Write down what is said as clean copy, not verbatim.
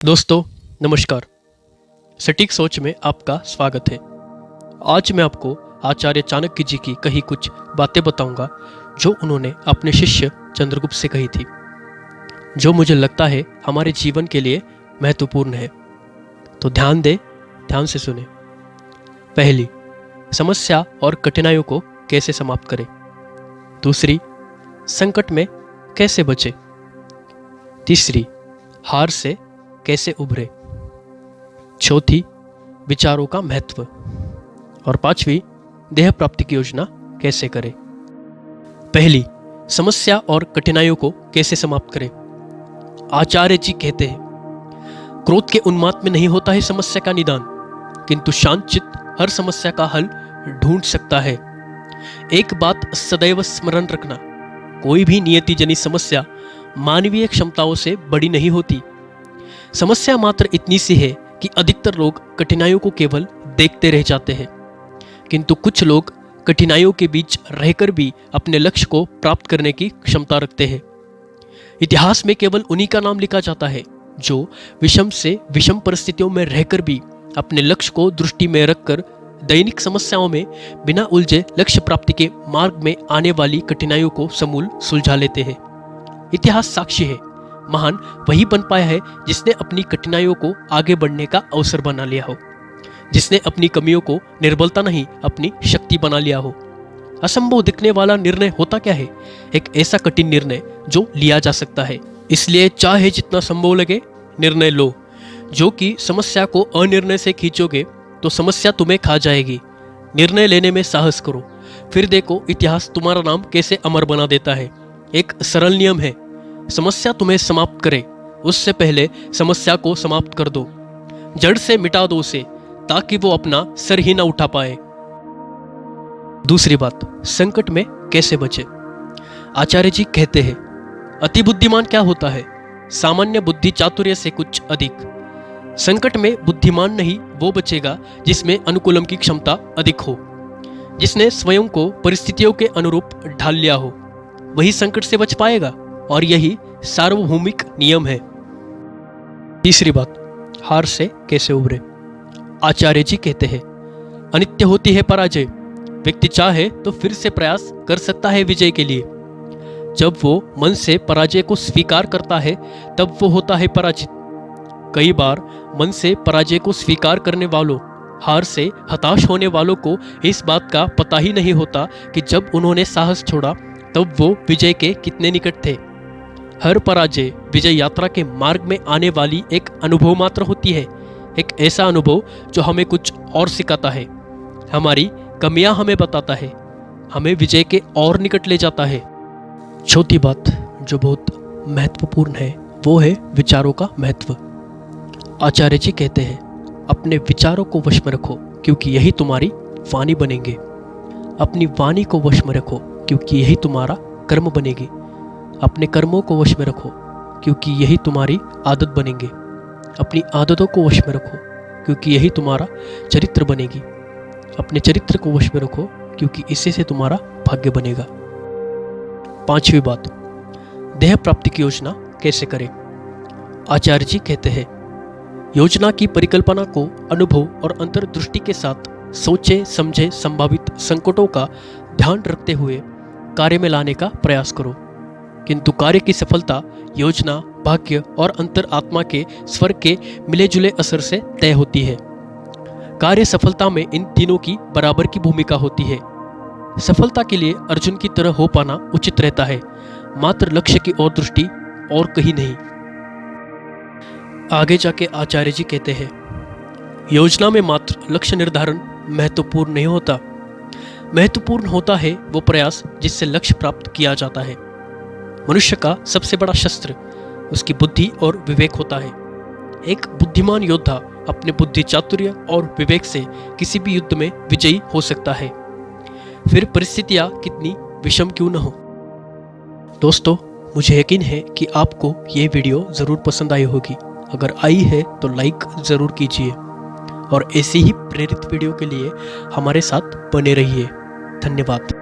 दोस्तों नमस्कार। सटीक सोच में आपका स्वागत है। आज मैं आपको आचार्य चाणक्य जी की कही कुछ बातें बताऊंगा जो उन्होंने अपने शिष्य चंद्रगुप्त से कही थी, जो मुझे लगता है हमारे जीवन के लिए महत्वपूर्ण है। तो ध्यान दें, ध्यान से सुने। पहली, समस्या और कठिनाइयों को कैसे समाप्त करें। दूसरी, संकट में कैसे बचें। तीसरी, हार से कैसे उभरे। चौथी, विचारों का महत्व। और पांचवी, देह प्राप्ति की योजना कैसे करें। पहली, समस्या और कठिनाइयों को कैसे समाप्त करें। आचार्य जी कहते हैं, क्रोध के उन्माद में नहीं होता है समस्या का निदान, किंतु शांत चित्त हर समस्या का हल ढूंढ सकता है। एक बात सदैव स्मरण रखना, कोई भी नियति जनित समस्या मानवीय क्षमताओं से बड़ी नहीं होती। समस्या मात्र इतनी सी है कि अधिकतर लोग कठिनाइयों को केवल देखते रह जाते हैं, किंतु कुछ लोग कठिनाइयों के बीच रहकर भी अपने लक्ष्य को प्राप्त करने की क्षमता रखते हैं। इतिहास में केवल उन्हीं का नाम लिखा जाता है जो विषम से विषम परिस्थितियों में रहकर भी अपने लक्ष्य को दृष्टि में रखकर दैनिक समस्याओं में बिना उलझे लक्ष्य प्राप्ति के मार्ग में आने वाली कठिनाइयों को समूल सुलझा लेते हैं। इतिहास साक्षी है, महान वही बन पाया है जिसने अपनी कठिनाइयों को आगे बढ़ने का अवसर बना लिया हो, जिसने अपनी कमियों को निर्बलता नहीं अपनी शक्ति बना लिया हो। असंभव दिखने वाला निर्णय होता क्या है? एक ऐसा कठिन निर्णय जो लिया जा सकता है। इसलिए चाहे जितना संभव लगे निर्णय लो, जो कि समस्या को अनिर्णय से खींचोगे तो समस्या तुम्हें खा जाएगी। निर्णय लेने में साहस करो, फिर देखो इतिहास तुम्हारा नाम कैसे अमर बना देता है। एक सरल नियम है, समस्या तुम्हें समाप्त करे उससे पहले समस्या को समाप्त कर दो। जड़ से मिटा दो उसे, ताकि वो अपना सर ही ना उठा पाए। दूसरी बात, संकट में कैसे बचे। आचार्य जी कहते हैं, अति बुद्धिमान क्या होता है? सामान्य बुद्धि चातुर्य से कुछ अधिक। संकट में बुद्धिमान नहीं वो बचेगा जिसमें अनुकूलम की क्षमता अधिक हो, जिसने स्वयं को परिस्थितियों के अनुरूप ढाल लिया हो, वही संकट से बच पाएगा। और यही सार्वभौमिक नियम है। तीसरी बात, हार से कैसे उभरे। आचार्य जी कहते हैं, अनित्य होती है पराजय। व्यक्ति चाहे तो फिर से प्रयास कर सकता है विजय के लिए। जब वो मन से पराजय को स्वीकार करता है तब वो होता है पराजित। कई बार मन से पराजय को स्वीकार करने वालों, हार से हताश होने वालों को इस बात का पता ही नहीं होता कि जब उन्होंने साहस छोड़ा तब वो विजय के कितने निकट थे। हर पराजय विजय यात्रा के मार्ग में आने वाली एक अनुभव मात्र होती है, एक ऐसा अनुभव जो हमें कुछ और सिखाता है, हमारी कमियां हमें बताता है, हमें विजय के और निकट ले जाता है। चौथी बात जो बहुत महत्वपूर्ण है वो है विचारों का महत्व। आचार्य जी कहते हैं, अपने विचारों को वश में रखो क्योंकि यही तुम्हारी वाणी बनेंगे। अपनी वाणी को वश में रखो क्योंकि यही तुम्हारा कर्म बनेगी। अपने कर्मों को वश में रखो क्योंकि यही तुम्हारी आदत बनेंगे। अपनी आदतों को वश में रखो क्योंकि यही तुम्हारा चरित्र बनेगी। अपने चरित्र को वश में रखो क्योंकि इसी से तुम्हारा भाग्य बनेगा। पांचवी बात, देह प्राप्ति की योजना कैसे करें। आचार्य जी कहते हैं, योजना की परिकल्पना को अनुभव और अंतर्दृष्टि के साथ सोचे समझे संभावित संकटों का ध्यान रखते हुए कार्य में लाने का प्रयास करो। किंतु कार्य की सफलता योजना, भाग्य और अंतर आत्मा के स्वर के मिले जुले असर से तय होती है। कार्य सफलता में इन तीनों की बराबर की भूमिका होती है। सफलता के लिए अर्जुन की तरह हो पाना उचित रहता है, मात्र लक्ष्य की ओर दृष्टि और कहीं नहीं। आगे जाके आचार्य जी कहते हैं, योजना में मात्र लक्ष्य निर्धारण महत्वपूर्ण नहीं होता, महत्वपूर्ण होता है वो प्रयास जिससे लक्ष्य प्राप्त किया जाता है। मनुष्य का सबसे बड़ा शस्त्र उसकी बुद्धि और विवेक होता है। एक बुद्धिमान योद्धा अपने बुद्धि चातुर्य और विवेक से किसी भी युद्ध में विजयी हो सकता है, फिर परिस्थितियां कितनी विषम क्यों न हो। दोस्तों, मुझे यकीन है कि आपको ये वीडियो जरूर पसंद आई होगी। अगर आई है तो लाइक जरूर कीजिए और ऐसे ही प्रेरित वीडियो के लिए हमारे साथ बने रहिए। धन्यवाद।